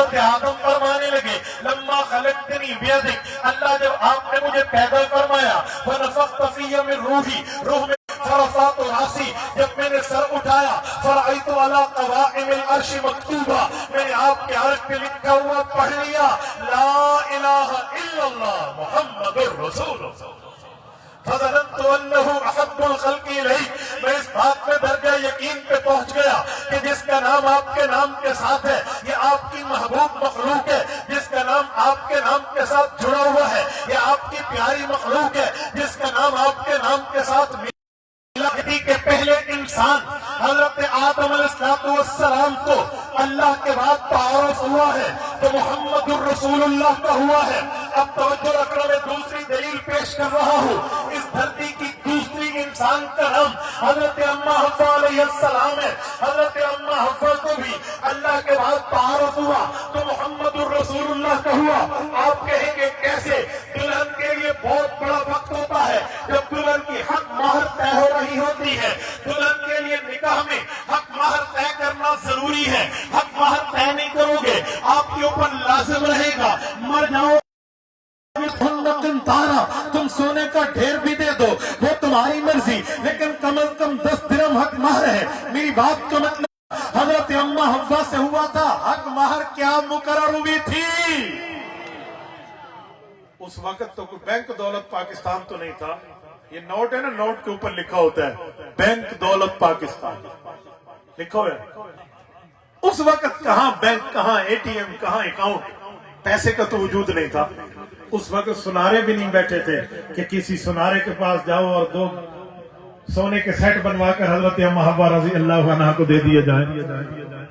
حضرت آدم فرمانے لگے لما خلقتنی بیدک، اللہ جب آپ نے مجھے پیدا فرمایا، فنفخت فی من روحی، روح میں فرفعت راسی، جب میں نے سر اٹھایا، فرأیت علی قوائم العرش مکتوبہ، میں نے آپ کے عرش پہ لکھا ہوا پڑھ لیا لا الہ الا اللہ محمد الرسول اللہ، فظننت انہ احب الخلق الیک، میں اس بات میں درجہ یقین پہ پہنچ گیا کہ جس کا نام آپ کے نام کے ساتھ ہے یہ آپ کی محبوب مخلوق ہے، جس کا نام آپ کے نام کے ساتھ جڑا ہوا ہے یہ آپ کی پیاری مخلوق ہے، جس کا نام آپ کے نام کے ساتھ کے پہلے انسان حضرت آدم علیہ السلام کو اللہ کے بعد تعارف ہوا ہے تو محمد الرسول اللہ کا ہوا ہے۔ اب توجہ رکھنا، میں دوسری دلیل پیش کر رہا ہوں، اس دھرتی کی دوسری انسان کا نام حضرت اماں حوا علیہ السلام ہے، حضرت اماں حوا کو بھی اللہ کے بعد تعارف ہوا تو محمد الرسول اللہ کا ہوا۔ آپ کہیں گے کیسے؟ دلہن کے لیے بہت بڑا وقت ہوتا ہے جب دلہن کی حق مہر طے ہو رہی ہوتی ہے، دلہن کے لیے نکاح میں حق مہر طے کرنا ضروری ہے، حق مہر طے نہیں کرو گے آپ کے اوپر لازم رہے گا مر جاؤ تم سونے کا ڈھیر بھی دے دو وہ تمہاری مرضی، لیکن کم از کم 10 درہم حق مہر ہے۔ میری بات کا مطلب حضرت اماں حوا سے ہوا تھا، حق مہر کیا مقرر ہوئی تھی؟ اس وقت تو کوئی بینک دولت پاکستان تو نہیں تھا، یہ نوٹ ہے نا، نوٹ کے اوپر لکھا ہوتا ہے بینک دولت پاکستان لکھا ہوا ہے۔ اس وقت کہاں بینک، کہاں اے ٹی ایم، کہاں اکاؤنٹ، پیسے کا تو وجود نہیں تھا۔ اس وقت سنارے بھی نہیں بیٹھے تھے کہ کسی سنارے کے پاس جاؤ اور 2 سونے کے سیٹ بنوا کر حضرت اماں حوا رضی اللہ عنہا کو دے دیے جائیں۔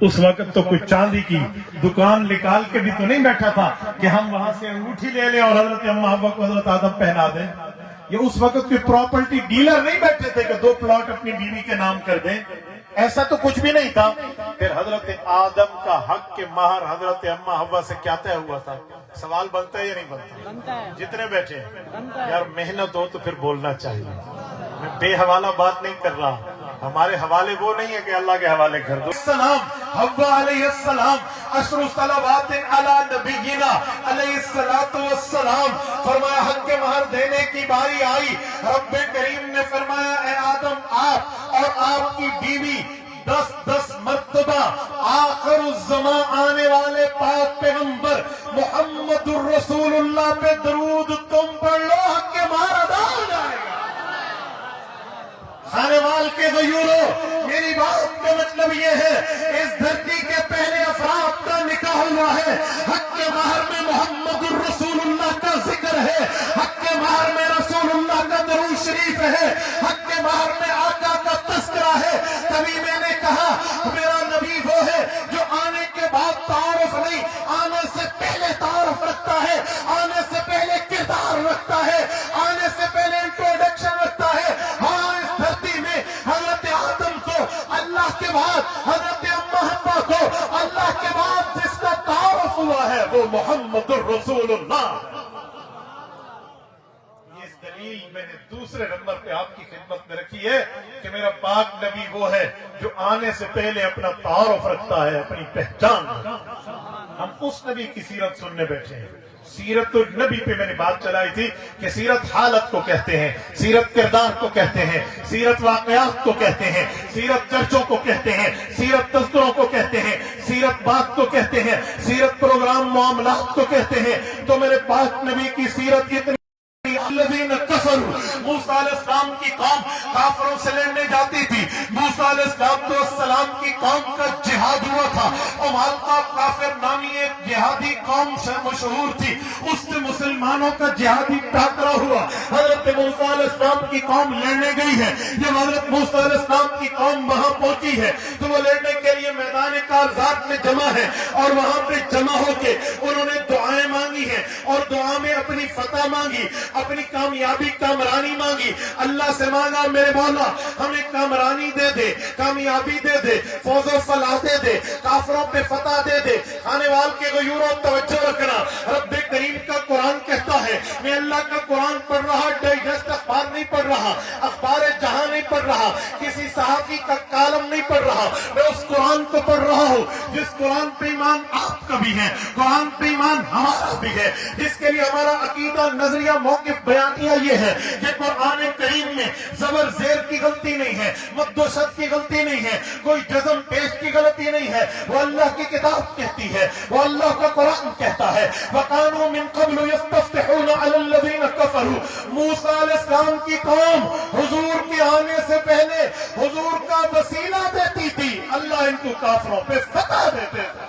اس وقت تو کوئی چاندی کی دکان نکال کے بھی تو نہیں بیٹھا تھا کہ ہم وہاں سے انگوٹھی لے لیں اور حضرت اماں حوا کو حضرت آدم پہنا دیں۔ یہ اس وقت کوئی پراپرٹی ڈیلر نہیں بیٹھے تھے کہ 2 پلاٹ اپنی بیوی کے نام کر دیں، ایسا تو کچھ بھی نہیں تھا۔ پھر حضرت آدم کا حق کے مہر حضرت اماں حوا سے کیا طے ہوا تھا؟ سوال بنتا ہے یا نہیں بنتا؟ جتنے بیٹھے یار محنت ہو تو پھر بولنا چاہیے، میں بے حوالہ بات نہیں کر رہا، ہمارے حوالے وہ نہیں ہے کہ اللہ کے حوالے کر دو۔ السلام حوا علیہ السلام، عشر صلوات علی نبینا علیہ السلام، فرمایا حق کے مہر دینے کی باری آئی، رب کریم نے فرمایا اے آدم آپ اور آپ کی بیوی 10 مرتبہ آخر الزمان آنے والے پاک پیغمبر محمد الرسول اللہ پہ درود تم پڑھ لو، حق کے مہر ادا ہو جائے گا۔ خانے وال کے غیوروں، میری بات کا مطلب یہ ہے اس دھرتی کے پہلے افراد کا نکاح ہوا ہے، حق کے مہر میں محمد الرسول اللہ کا ذکر ہے، حق کے مہر میں رسول اللہ کا درود شریف ہے، حق کے مہر میں آقا کا تذکرہ ہے۔ تبھی میں نے کہا میرا نبی وہ ہے جو آنے کے بعد تعارف نہیں، آنے سے پہلے تعارف رکھتا ہے، آنے سے پہلے کردار رکھتا ہے، آنے سے پہلے انٹروڈکشن رکھتا ہے۔ ہاں اس دھرتی میں حضرت آدم کو اللہ کے بعد، حضرت اماں حوا کو اللہ کے بعد جس کا تعارف ہوا ہے وہ محمد الرسول اللہ۔ دلیل میں نے دوسرے نمبر پہ آپ کی خدمت میں رکھی ہے کہ میرا پاک نبی وہ ہے جو آنے سے پہلے اپنا تعارف رکھتا ہے، اپنی پہچان۔ ہم اس نبی کی سیرت سننے بیٹھے ہیں۔ سیرت النبی پہ میں نے بات چلائی تھی کہ سیرت حالت کو کہتے ہیں، سیرت کردار کو کہتے ہیں، سیرت واقعات کو کہتے ہیں، سیرت چرچوں کو کہتے ہیں، سیرت تذکروں کو کہتے ہیں، سیرت بات کو کہتے ہیں، سیرت پروگرام معاملات کو کہتے ہیں۔ تو میرے پاک نبی کی سیرت اتنی الذین کفروا، موسیٰ علیہ السلام کی قوم کافروں سے لڑنے جاتی تھی، موسیٰ علیہ السلام کی قوم کا جہاد ہوا تھا، عمالقہ کافر نامی ایک جہادی قوم سے مشہور تھی، اس سے مسلمانوں کا جہادی ٹاکرا ہوا، حضرت موسیٰ علیہ السلام کی قوم لڑنے گئی ہے۔ جب حضرت موسیٰ علیہ السلام کی قوم وہاں پہنچی ہے تو وہ لڑنے کے لیے میدان کارزات میں جمع ہے، اور وہاں پہ جمع ہو کے انہوں نے دعائیں مانگی ہیں اور دعا میں اپنی فتح مانگی، اپنی کامیابی کامرانی مانگی، اللہ سے مانگا میرے مولا ہمیں کامرانی دے دے، کامیابی دے دے، فوز و فلاح دے دے، کافروں پہ فتح دے دے۔ خانے وال کے غیوروں توجہ رکھنا، رب کریم کا قرآن کہتا ہے، میں اللہ کا قرآن پڑھ رہا ڈائجسٹ اخبار نہیں پڑھ رہا, اخبار جہاں نہیں پڑھ رہا, کسی صحافی کا کالم نہیں پڑھ رہا, میں اس قرآن کو پڑھ رہا ہوں جس قرآن پہ ایمان آپ کا بھی ہے, قرآن پہ ایمان ہمارا بھی ہے, جس کے لیے ہمارا عقیدہ, نظریہ, موقف, بیانیہ یہ ہے کہ قرآن کریم میں زبر زیر کی غلطی نہیں ہے, مد و شد کی غلطی نہیں ہے, کوئی جزم پیش کی غلطی نہیں ہے, وہ اللہ کی کتاب کہتی ہے, وہ اللہ کا قرآن کہتا ہے. وَقَانُوا مِن قَبْلُ يَسْتَفْتِحُونَ عَلَى الَّذِينَ كَفَرُوا, موسیٰ علیہ السلام کی قوم حضور کے آنے سے پہلے حضور کا وسیلہ دیتی تھی, اللہ ان کو کافروں پہ فتح دیتے تھے.